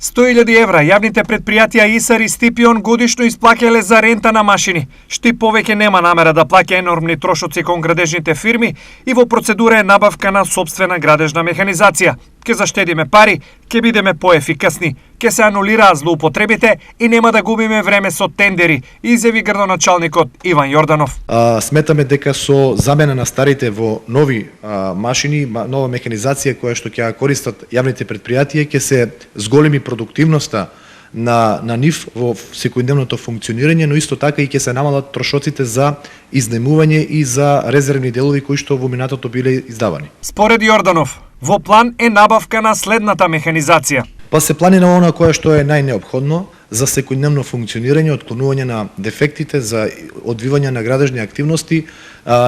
100.000 евра јавните предпријатија ИСАР и Стипион годишно исплаќале за рента на машини, што и повеќе нема намера да плаќа енормни трошоци кон градежните фирми и во процедура е набавка на сопствена градежна механизација. Ке заштедиме пари, ке бидеме поефикасни, ке се анулираат злоупотребите и нема да губиме време со тендери, изјави градоначалникот Иван Јорданов. Сметаме дека со замена на старите во нови машини, нова механизација која што ќе користат јавните предпријатија, ќе се зголеми продуктивноста на нив во секојдневното функционирање, но исто така и ќе се намалат трошоците за изнемување и за резервни делови кои што во минатото биле издавани. Според Јорданов, во план е набавка на следната механизација. Па се планира она кое што е најнеопходно за секојдневно функционирање, отклонување на дефектите, за одвивање на градежни активности,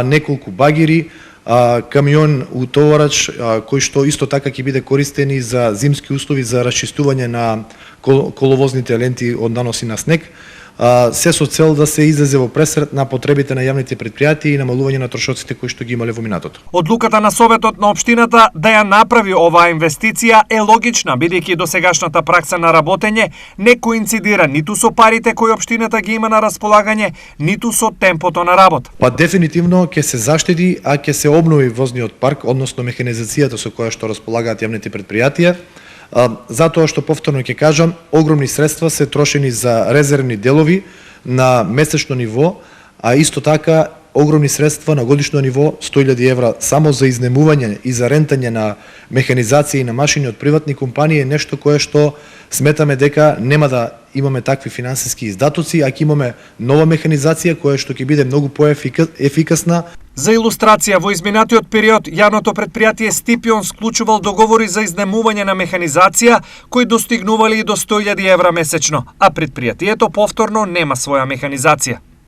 неколку багери, камион утоварач кој што исто така ќе биде користен и за зимски услови за расчистување на коловозните ленти од наноси на снег, се со цел да се излезе во пресрет на потребите на јавните предпријатија и намалување на трошоците кои што ги имале во минатото. Одлуката на Советот на општината да ја направи оваа инвестиција е логична, бидејќи досегашната пракса на работење не коинцидира ниту со парите кои општината ги има на располагање, ниту со темпото на работа. Па дефинитивно ќе се заштеди, а ќе се обнови возниот парк, односно механизацијата со која што располагаат јавните предпријатија. Затоа што повторно ќе кажам, огромни средства се трошени за резервни делови на месечно ниво, а исто така огромни средства на годишно ниво 100.000 евра само за изнемување и за рентање на механизација и на машини од приватни компании е нешто кое што сметаме дека нема да имаме такви финансиски издатоци, а ќе имаме нова механизација која што ќе биде многу поефикасна. За илустрација, во изминатиот период, јавното предпријатие Стипион склучувал договори за изнемување на механизација кои достигнували и до 100.000 евра месечно, а предпријатието повторно нема своја механизација.